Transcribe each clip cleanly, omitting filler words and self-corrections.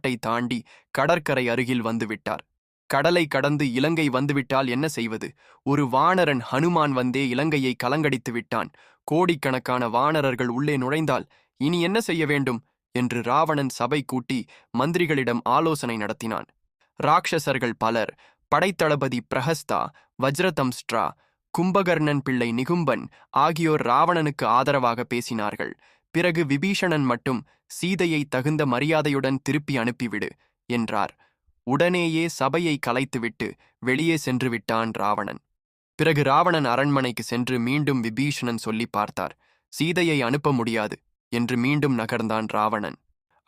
நாட்டை தாண்டி கடற்கரை அருகில் வந்துவிட்டார். கடலை கடந்து இலங்கை வந்துவிட்டால் என்ன செய்வது? ஒரு வானரன் ஹனுமான் வந்தே இலங்கையை கலங்கடித்து விட்டான். கோடிக்கணக்கான வானரர்கள் உள்ளே நுழைந்தால் இனி என்ன செய்ய வேண்டும் என்று ராவணன் சபை கூட்டி மந்திரிகளிடம் ஆலோசனை நடத்தினான். ராட்சசர்கள் பலர், படைத்தளபதி பிரஹஸ்தா, வஜ்ரதம்ஸ்ட்ரா, கும்பகர்ணன் பிள்ளை நிகும்பன் ஆகியோர் ராவணனுக்கு ஆதரவாக பேசினார்கள். பிறகு விபீஷணன் மட்டும் சீதையை தகுந்த மரியாதையுடன் திருப்பி அனுப்பிவிடு என்றார். உடனேயே சபையை கலைத்துவிட்டு வெளியே சென்று விட்டான் ராவணன். பிறகு ராவணன் அரண்மனைக்கு சென்று மீண்டும் விபீஷணன் சொல்லி பார்த்தார். சீதையை அனுப்ப முடியாது என்று மீண்டும் நகர்ந்தான் ராவணன்.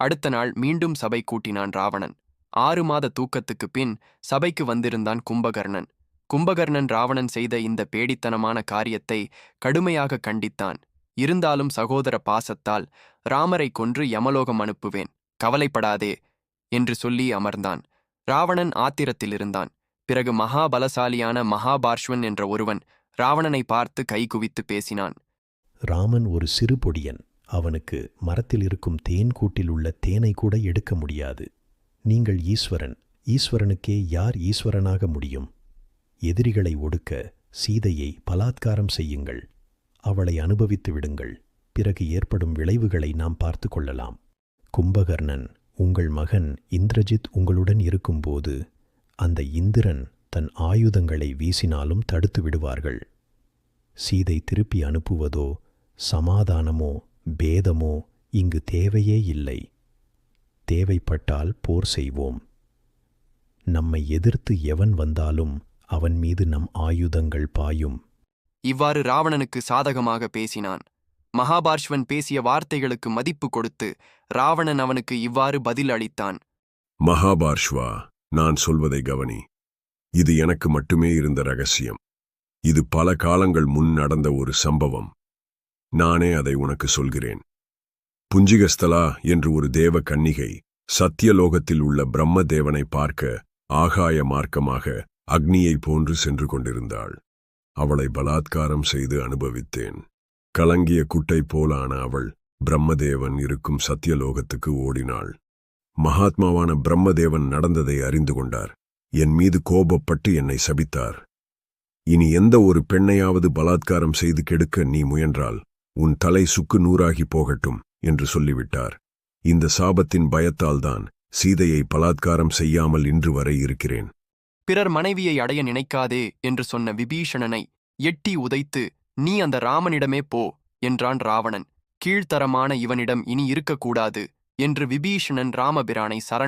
அடுத்த நாள் மீண்டும் சபை கூட்டினான் ராவணன். 6 மாத தூக்கத்துக்குப் பின் சபைக்கு வந்திருந்தான் கும்பகர்ணன். கும்பகர்ணன் ராவணன் செய்த இந்த பேடித்தனமான காரியத்தை கடுமையாக கண்டித்தான். இருந்தாலும் சகோதர பாசத்தால் ராமரை கொன்று யமலோகம் அனுப்புவேன், கவலைப்படாதே என்று சொல்லி அமர்ந்தான். ராவணன் ஆத்திரத்தில் இருந்தான். பிறகு மகாபலசாலியான மகாபார்ஷ்வன் என்ற ஒருவன் ராவணனை பார்த்து கைகுவித்து பேசினான். ராமன் ஒரு சிறு பொடியன். அவனுக்கு மரத்தில் இருக்கும் தேன் கூட்டில் உள்ள தேனை கூட எடுக்க முடியாது. நீங்கள் ஈஸ்வரன். ஈஸ்வரனுக்கே யார் ஈஸ்வரனாக முடியும்? எதிரிகளை ஒடுக்க சீதையை பலாத்காரம் செய்யுங்கள். அவளை அனுபவித்து விடுங்கள். பிறகு ஏற்படும் விளைவுகளை நாம் பார்த்து கொள்ளலாம். கும்பகர்ணன், உங்கள் மகன் இந்திரஜித் உங்களுடன் இருக்கும்போது அந்த இந்திரன் தன் ஆயுதங்களை வீசினாலும் தடுத்து விடுவார்கள். சீதை திருப்பி அனுப்புவதோ சமாதானமோ பேதமோ இங்கு தேவையே இல்லை. தேவைப்பட்டால் போர் செய்வோம். நம்மை எதிர்த்து எவன் வந்தாலும் அவன் மீது நம் ஆயுதங்கள் பாயும். இவ்வாறு ராவணனுக்கு சாதகமாக பேசினான். மகாபார்ஷ்வன் பேசிய வார்த்தைகளுக்கு மதிப்பு கொடுத்து ராவணன் அவனுக்கு இவ்வாறு பதில் அளித்தான். மகாபார்ஷ்வா, நான் சொல்வதை கவனி. இது எனக்கு மட்டுமே இருந்த ரகசியம். இது பல காலங்கள் முன் நடந்த ஒரு சம்பவம். நானே அதை உனக்கு சொல்கிறேன். புஞ்சிகஸ்தலா என்று ஒரு தேவ கன்னிகை சத்தியலோகத்தில் உள்ள பிரம்மதேவனை பார்க்க ஆகாய மார்க்கமாக அக்னியை போன்று சென்று கொண்டிருந்தாள். அவளை பலாத்காரம் செய்து அனுபவித்தேன். கலங்கிய குட்டை போலான அவள் பிரம்மதேவன் இருக்கும் சத்தியலோகத்துக்கு ஓடினாள். மகாத்மாவான பிரம்மதேவன் நடந்ததை அறிந்து கொண்டார். என் மீது கோபப்பட்டு என்னை சபித்தார். இனி எந்த ஒரு பெண்ணையாவது பலாத்காரம் செய்து கெடுக்க நீ முயன்றால் உன் தலை சுக்கு நூறாகி போகட்டும் என்று சொல்லிவிட்டார். இந்த சாபத்தின் பயத்தால்தான் சீதையை பலாத்காரம் செய்யாமல் இன்று வரை இருக்கிறேன். பிறர் மனைவியை அடைய நினைக்காதே என்று சொன்ன விபீஷணனை எட்டி உதைத்து, நீ அந்த ராமனிடமே போ என்றான் ராவணன். கீழ்த்தரமான இவனிடம் இனி இருக்கக்கூடாது என்று விபீஷணன் ராமபிரானை சரண்